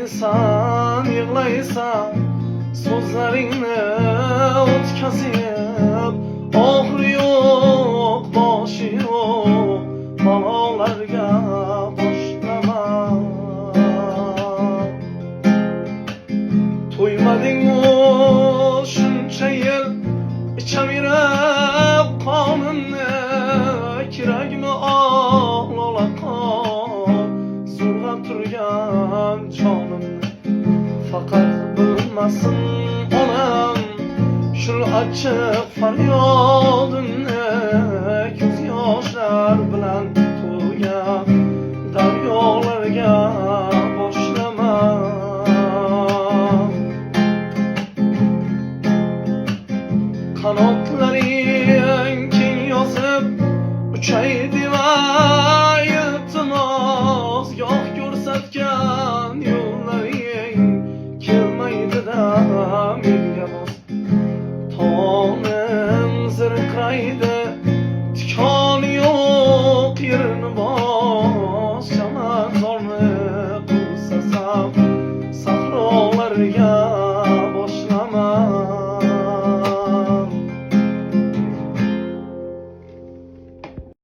yig'laysan, yig'laysan, so'zlaringni o'tkazib, oxiri yo'q, boshi yo'q balolarga boshlama. To'ymading-u shuncha yil ichaverib qonimni, kerakmi oqlola qon so'rg'ab turgan jonimni. Faqat bilmasin onam shu achchiq faryodimni, ko'z yoshlar bilan to'lgan daryolarga boshlama. Qanotlaring keng yozib uchay dema iltimos, goh ko'rsatgan yo'llaring kelmaydi-da menga mos. Tonim zirqraydi